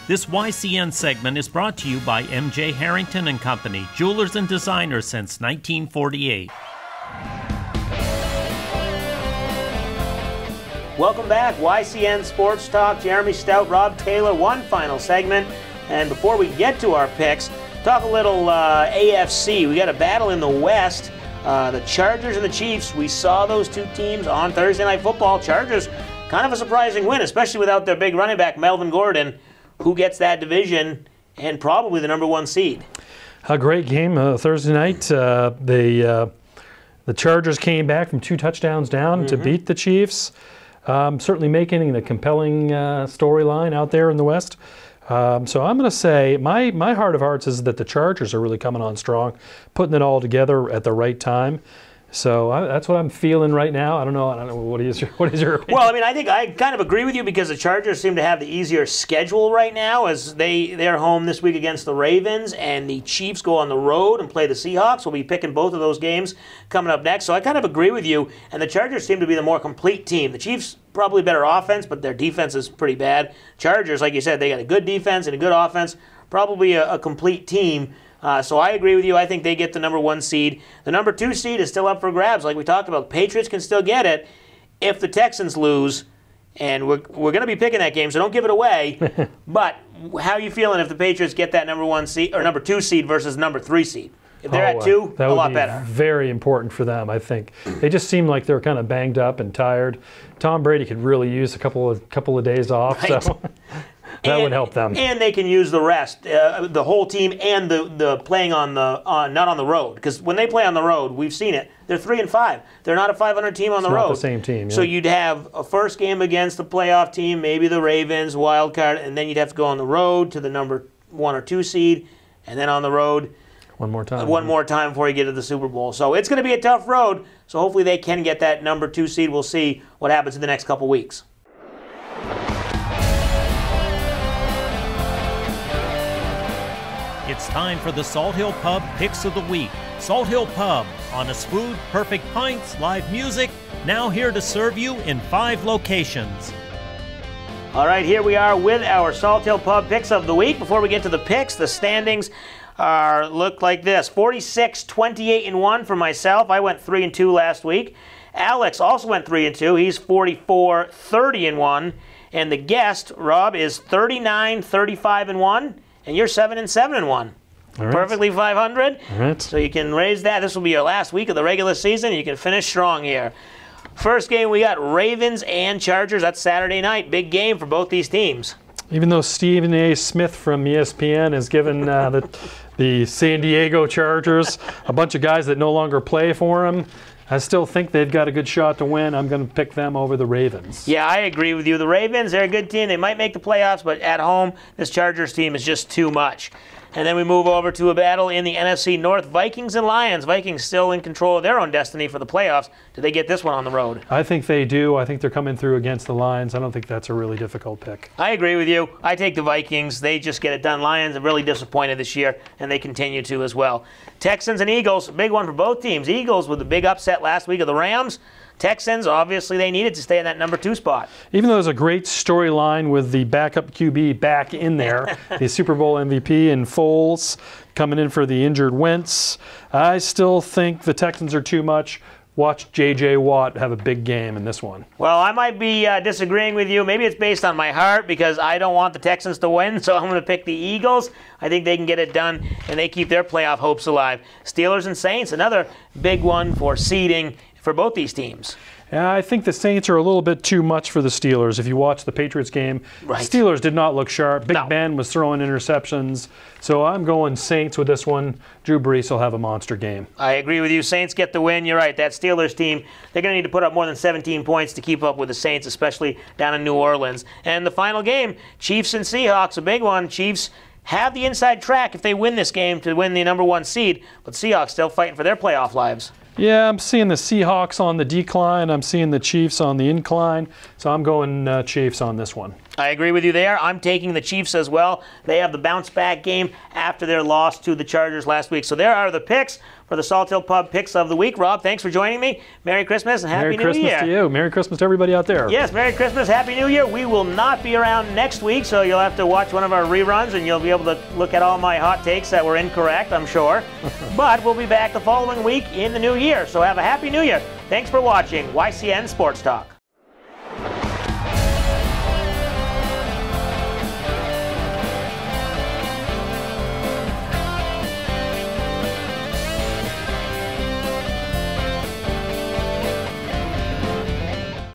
This YCN segment is brought to you by M.J. Harrington and Company, jewelers and designers since 1948. Welcome back, YCN Sports Talk. Jeremy Stout, Rob Taylor, one final segment. And before we get to our picks, talk a little AFC. We got a battle in the West. The Chargers and the Chiefs. We saw those two teams on Thursday Night Football. Chargers, kind of a surprising win, especially without their big running back, Melvin Gordon, who gets that division and probably the #1 seed. A great game Thursday night. The Chargers came back from 2 touchdowns down to beat the Chiefs. Certainly making the compelling storyline out there in the West. So I'm going to say my heart of hearts is that the Chargers are really coming on strong, putting it all together at the right time. So that's what I'm feeling right now. I don't know. What is your opinion? Well, I mean, I think I kind of agree with you because the Chargers seem to have the easier schedule right now as they're home this week against the Ravens, and the Chiefs go on the road and play the Seahawks. We'll be picking both of those games coming up next. So I kind of agree with you, and the Chargers seem to be the more complete team. The Chiefs probably better offense, but their defense is pretty bad. Chargers, like you said, they got a good defense and a good offense, probably a complete team. So I agree with you. I think they get the #1 seed. The #2 seed is still up for grabs. Like we talked about, the Patriots can still get it if the Texans lose, and we're going to be picking that game, so don't give it away. But how are you feeling if the Patriots get that #1 seed or #2 seed versus #3 seed? If they're at 2, that a lot would be better. Very important for them, I think. They just seem like they're kind of banged up and tired. Tom Brady could really use a couple of days off. Right. So. That would help them. And they can use the rest, the whole team, and the playing not on the road. Because when they play on the road, we've seen it, they're 3-5. They're not a 500 team on the road. Not the same team. Yeah. So you'd have a first game against the playoff team, maybe the Ravens, wild card, and then you'd have to go on the road to the #1 or 2 seed, and then on the road one more time. One more time before you get to the Super Bowl. So it's going to be a tough road. So hopefully they can get that #2 seed. We'll see what happens in the next couple weeks. It's time for the Salt Hill Pub Picks of the Week. Salt Hill Pub, honest food, perfect pints, live music, now here to serve you in 5 locations. All right, here we are with our Salt Hill Pub Picks of the Week. Before we get to the picks, the standings look like this. 46-28-1 for myself. I went 3-2 last week. Alex also went 3-2. He's 44-30-1. And the guest, Rob, is 39-35-1. And you're 7-7-1. Right. Perfectly 500. All right. So you can raise that. This will be your last week of the regular season. You can finish strong here. First game, we got Ravens and Chargers. That's Saturday night. Big game for both these teams. Even though Stephen A. Smith from ESPN has given the San Diego Chargers a bunch of guys that no longer play for him, I still think they've got a good shot to win. I'm going to pick them over the Ravens. Yeah, I agree with you. The Ravens, they're a good team. They might make the playoffs, but at home, this Chargers team is just too much. And then we move over to a battle in the NFC North, Vikings and Lions. Vikings still in control of their own destiny for the playoffs. Do they get this one on the road? I think they do. I think they're coming through against the Lions. I don't think that's a really difficult pick. I agree with you. I take the Vikings. They just get it done. Lions are really disappointed this year, and they continue to as well. Texans and Eagles, big one for both teams. Eagles with the big upset last week of the Rams. Texans, obviously, they needed to stay in that #2 spot. Even though there's a great storyline with the backup QB back in there, the Super Bowl MVP and Foles coming in for the injured Wentz, I still think the Texans are too much. Watch J.J. Watt have a big game in this one. Well, I might be disagreeing with you. Maybe it's based on my heart because I don't want the Texans to win, so I'm going to pick the Eagles. I think they can get it done, and they keep their playoff hopes alive. Steelers and Saints, another big one for seeding for both these teams. Yeah, I think the Saints are a little bit too much for the Steelers. If you watch the Patriots game, right. Steelers did not look sharp. Big Ben was throwing interceptions. So I'm going Saints with this one. Drew Brees will have a monster game. I agree with you. Saints get the win. You're right. That Steelers team, they're going to need to put up more than 17 points to keep up with the Saints, especially down in New Orleans. And the final game, Chiefs and Seahawks, a big one. Chiefs have the inside track if they win this game to win the #1 seed, but Seahawks still fighting for their playoff lives. Yeah, I'm seeing the Seahawks on the decline. I'm seeing the Chiefs on the incline. So I'm going Chiefs on this one. I agree with you there. I'm taking the Chiefs as well. They have the bounce-back game after their loss to the Chargers last week. So there are the picks for the Salt Hill Pub Picks of the Week. Rob, thanks for joining me. Merry Christmas and Happy New Year. Merry Christmas to you. Merry Christmas to everybody out there. Yes, Merry Christmas, Happy New Year. We will not be around next week, so you'll have to watch one of our reruns and you'll be able to look at all my hot takes that were incorrect, I'm sure. But we'll be back the following week in the new year. So have a Happy New Year. Thanks for watching YCN Sports Talk.